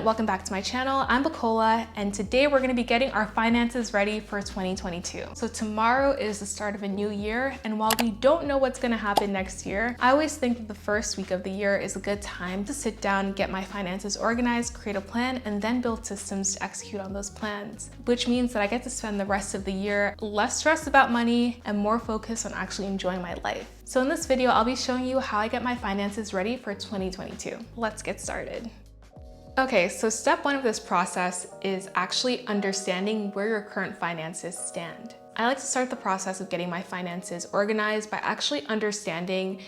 welcome back to my channel. I'm Bacola, and today we're going to be getting our finances ready for 2022. So tomorrow is the start of a new year, and while we don't know what's going to happen next year, I always think that the first week of the year is a good time to sit down, get my finances organized, create a plan, and then build systems to execute on those plans, which means that I get to spend the rest of the year less stressed about money and more focused on actually enjoying my life. So in this video, I'll be showing you how I get my finances ready for 2022. Let's get started. Okay, so step one of this process is actually understanding where your current finances stand. I like to start the process of getting my finances organized by actually understanding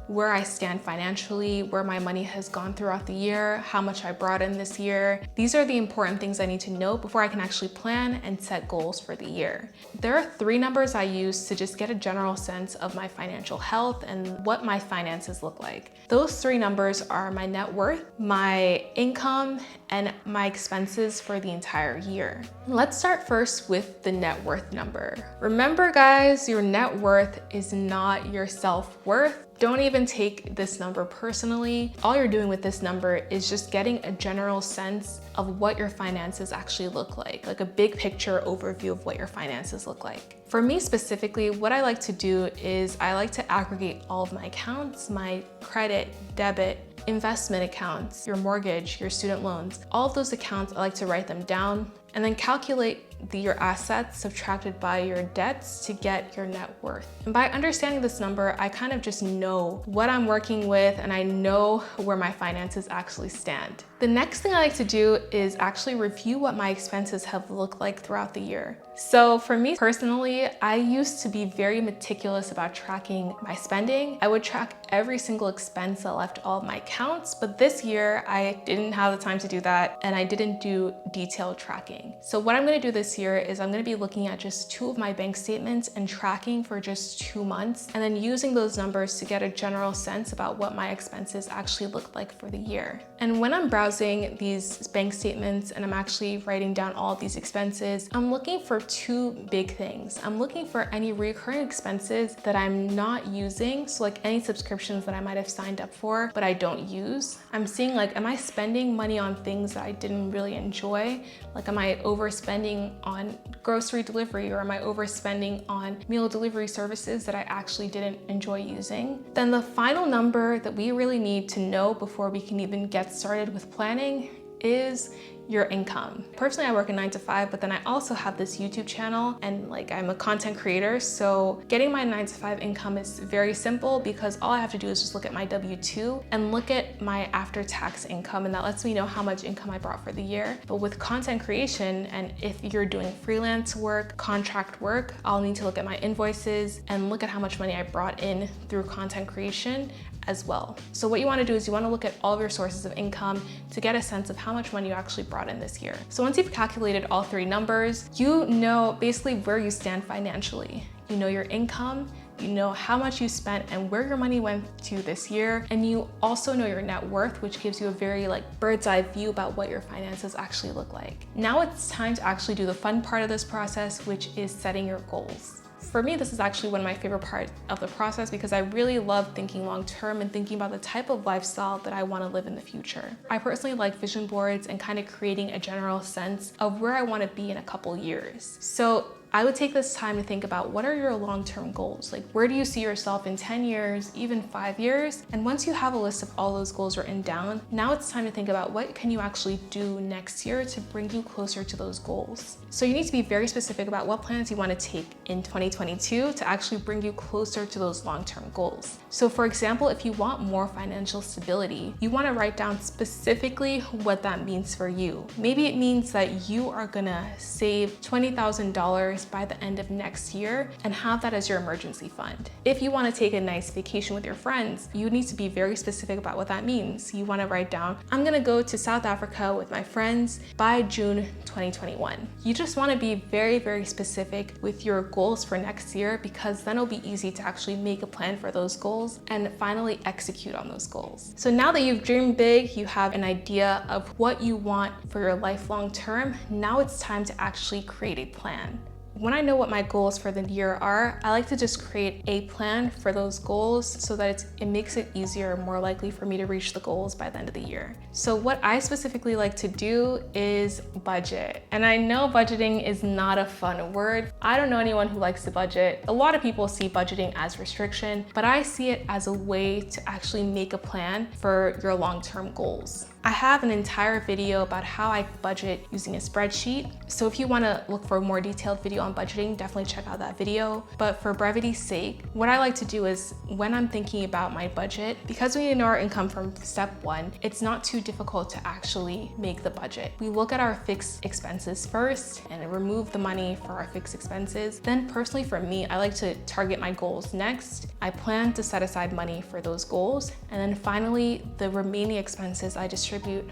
where I stand financially, where my money has gone throughout the year, how much I brought in this year. These are the important things I need to know before I can actually plan and set goals for the year. There are 3 numbers I use to just get a general sense of my financial health and what my finances look like. Those 3 numbers are my net worth, my income, and my expenses for the entire year. Let's start first with the net worth number. Remember guys, your net worth is not your self-worth. Don't even take this number personally. All you're doing with this number is just getting a general sense of what your finances actually look like a big picture overview of what your finances look like. For me specifically, what I like to do is I like to aggregate all of my accounts, my credit, debit, investment accounts, your mortgage, your student loans. All of those accounts, I like to write them down and then calculate your assets subtracted by your debts to get your net worth. And by understanding this number, I kind of just know what I'm working with and I know where my finances actually stand. The next thing I like to do is actually review what my expenses have looked like throughout the year. So for me personally, I used to be very meticulous about tracking my spending. I would track every single expense that left all of my accounts, but this year I didn't have the time to do that and I didn't do detailed tracking. So what I'm gonna do this year is I'm gonna be looking at just 2 of my bank statements and tracking for just 2 months and then using those numbers to get a general sense about what my expenses actually look like for the year. And when I'm browsing these bank statements and I'm actually writing down all of these expenses, I'm looking for 2 big things. I'm looking for any recurring expenses that I'm not using, so like any subscriptions that I might have signed up for but I don't use. I'm seeing am I spending money on things that I didn't really enjoy? Am I overspending on grocery delivery, or am I overspending on meal delivery services that I actually didn't enjoy using? Then the final number that we really need to know before we can even get started with planning is your income. Personally, I work a 9 to 5, but then I also have this YouTube channel and I'm a content creator. So getting my 9 to 5 income is very simple because all I have to do is just look at my W-2 and look at my after-tax income, and that lets me know how much income I brought for the year. But with content creation, and if you're doing freelance work, contract work, I'll need to look at my invoices and look at how much money I brought in through content creation as well. So what you want to do is you want to look at all of your sources of income to get a sense of how much money you actually brought in this year. So once you've calculated all 3 numbers, you know basically where you stand financially. You know your income, you know how much you spent and where your money went to this year, and you also know your net worth, which gives you a very bird's eye view about what your finances actually look like. Now it's time to actually do the fun part of this process, which is setting your goals. For me, this is actually one of my favorite parts of the process because I really love thinking long-term and thinking about the type of lifestyle that I want to live in the future. I personally like vision boards and kind of creating a general sense of where I want to be in a couple years. So I would take this time to think about what are your long-term goals? Where do you see yourself in 10 years, even 5 years? And once you have a list of all those goals written down, now it's time to think about what can you actually do next year to bring you closer to those goals. So you need to be very specific about what plans you want to take in 2022 to actually bring you closer to those long-term goals. So for example, if you want more financial stability, you want to write down specifically what that means for you. Maybe it means that you are gonna save $20,000 by the end of next year and have that as your emergency fund. If you want to take a nice vacation with your friends, you need to be very specific about what that means. You want to write down, I'm going to go to South Africa with my friends by June 2021. You just want to be very, very specific with your goals for next year because then it'll be easy to actually make a plan for those goals and finally execute on those goals. So now that you've dreamed big, you have an idea of what you want for your life long term, now it's time to actually create a plan. When I know what my goals for the year are, I like to just create a plan for those goals so that it makes it easier and more likely for me to reach the goals by the end of the year. So what I specifically like to do is budget. And I know budgeting is not a fun word. I don't know anyone who likes to budget. A lot of people see budgeting as restriction, but I see it as a way to actually make a plan for your long-term goals. I have an entire video about how I budget using a spreadsheet. So if you want to look for a more detailed video on budgeting, definitely check out that video. But for brevity's sake, what I like to do is when I'm thinking about my budget, because we know our income from step one, it's not too difficult to actually make the budget. We look at our fixed expenses first and remove the money for our fixed expenses. Then personally for me, I like to target my goals next. I plan to set aside money for those goals. And then finally, the remaining expenses I distribute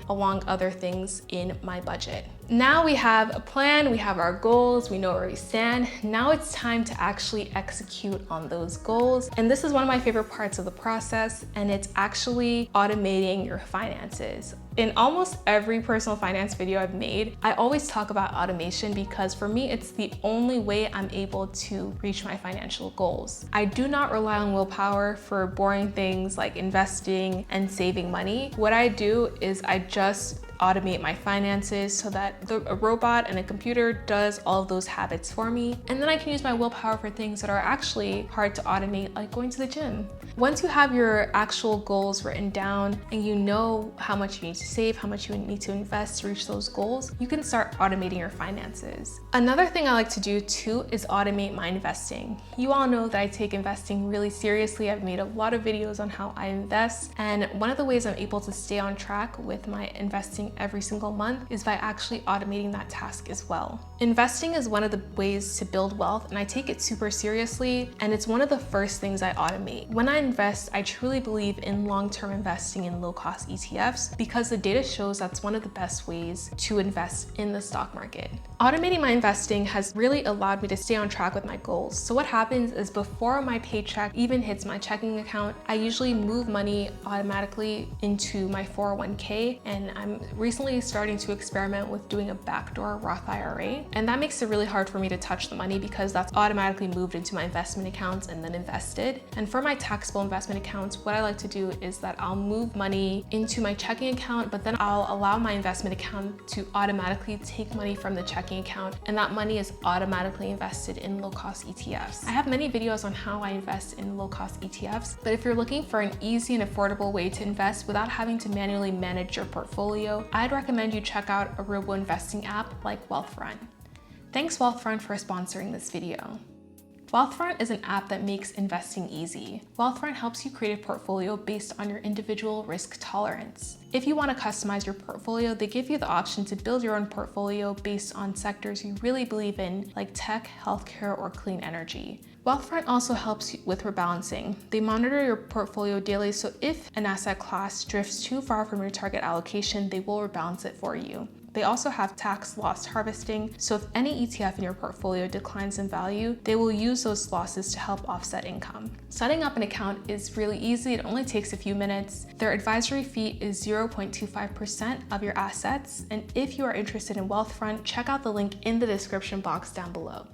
along other things in my budget. Now we have a plan, we have our goals, we know where we stand. Now it's time to actually execute on those goals. And this is one of my favorite parts of the process, and it's actually automating your finances. In almost every personal finance video I've made, I always talk about automation because for me, it's the only way I'm able to reach my financial goals. I do not rely on willpower for boring things like investing and saving money. What I do is I just automate my finances so that a robot and a computer does all of those habits for me. And then I can use my willpower for things that are actually hard to automate, like going to the gym. Once you have your actual goals written down and you know how much you need to save, how much you need to invest to reach those goals, you can start automating your finances. Another thing I like to do too is automate my investing. You all know that I take investing really seriously. I've made a lot of videos on how I invest. And one of the ways I'm able to stay on track with my investing every single month is by actually automating that task as well. Investing is one of the ways to build wealth, and I take it super seriously, and it's one of the first things I automate. When I invest, I truly believe in long-term investing in low-cost ETFs because the data shows that's one of the best ways to invest in the stock market. Automating my investing has really allowed me to stay on track with my goals. So what happens is before my paycheck even hits my checking account, I usually move money automatically into my 401k, and I'm recently starting to experiment with doing a backdoor Roth IRA. And that makes it really hard for me to touch the money because that's automatically moved into my investment accounts and then invested. And for my taxable investment accounts, what I like to do is that I'll move money into my checking account, but then I'll allow my investment account to automatically take money from the checking account, and that money is automatically invested in low-cost ETFs. I have many videos on how I invest in low-cost ETFs, but if you're looking for an easy and affordable way to invest without having to manually manage your portfolio, I'd recommend you check out a robo-investing app like Wealthfront. Thanks Wealthfront for sponsoring this video. Wealthfront is an app that makes investing easy. Wealthfront helps you create a portfolio based on your individual risk tolerance. If you want to customize your portfolio, they give you the option to build your own portfolio based on sectors you really believe in, like tech, healthcare, or clean energy. Wealthfront also helps you with rebalancing. They monitor your portfolio daily, so if an asset class drifts too far from your target allocation, they will rebalance it for you. They also have tax loss harvesting, so if any ETF in your portfolio declines in value, they will use those losses to help offset income. Setting up an account is really easy. It only takes a few minutes. Their advisory fee is 0.25% of your assets, and if you are interested in Wealthfront, check out the link in the description box down below.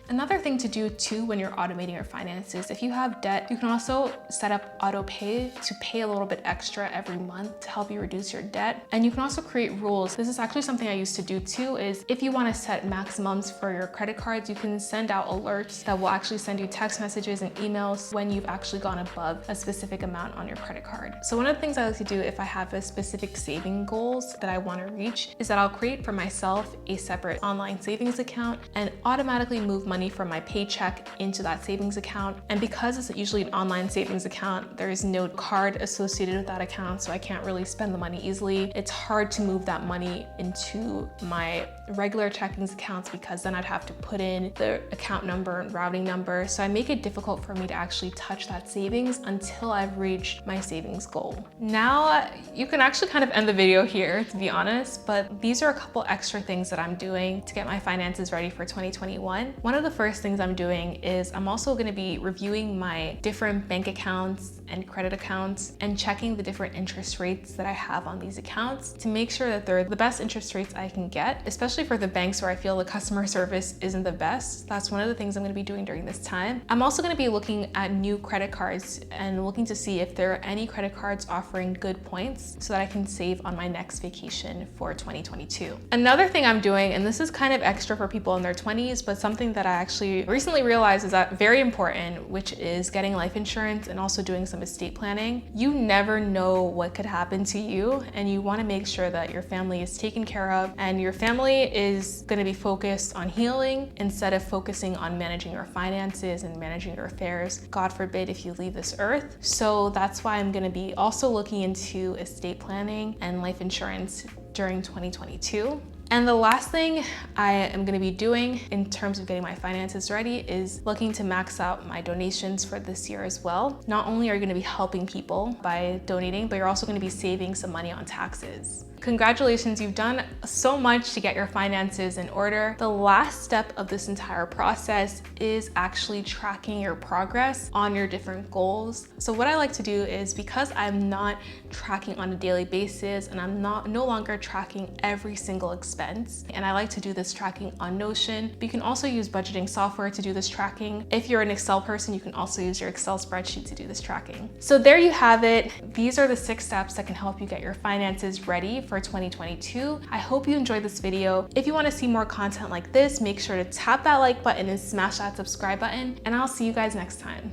Another thing to do too when you're automating your finances, if you have debt, you can also set up auto pay to pay a little bit extra every month to help you reduce your debt. And you can also create rules. This is actually something I used to do too, is if you want to set maximums for your credit cards, you can send out alerts that will actually send you text messages and emails when you've actually gone above a specific amount on your credit card. So one of the things I like to do if I have a specific saving goals that I want to reach is that I'll create for myself a separate online savings account and automatically move money from my paycheck into that savings account. And because it's usually an online savings account, there is no card associated with that account, so I can't really spend the money easily. It's hard to move that money into my regular checkings accounts because then I'd have to put in the account number and routing number. So I make it difficult for me to actually touch that savings until I've reached my savings goal. Now, you can actually kind of end the video here, to be honest, but these are a couple extra things that I'm doing to get my finances ready for 2021. One of the first things I'm doing is I'm also going to be reviewing my different bank accounts and credit accounts and checking the different interest rates that I have on these accounts to make sure that they're the best interest rates I can get, especially especially for the banks where I feel the customer service isn't the best. That's one of the things I'm going to be doing during this time. I'm also going to be looking at new credit cards and looking to see if there are any credit cards offering good points so that I can save on my next vacation for 2022. Another thing I'm doing, and this is kind of extra for people in their 20s, but something that I actually recently realized is that very important, which is getting life insurance and also doing some estate planning. You never know what could happen to you, and you want to make sure that your family is taken care of and your family is going to be focused on healing instead of focusing on managing your finances and managing your affairs, God forbid, if you leave this earth. So that's why I'm going to be also looking into estate planning and life insurance during 2022. And the last thing I am going to be doing in terms of getting my finances ready is looking to max out my donations for this year as well. Not only are you going to be helping people by donating, but you're also going to be saving some money on taxes. Congratulations, you've done so much to get your finances in order. The last step of this entire process is actually tracking your progress on your different goals. So what I like to do is, because I'm not tracking on a daily basis and I'm no longer tracking every single expense, and I like to do this tracking on Notion, but you can also use budgeting software to do this tracking. If you're an Excel person, you can also use your Excel spreadsheet to do this tracking. So there you have it. These are the 6 steps that can help you get your finances ready for 2022. I hope you enjoyed this video. If you want to see more content like this, make sure to tap that like button and smash that subscribe button, and I'll see you guys next time.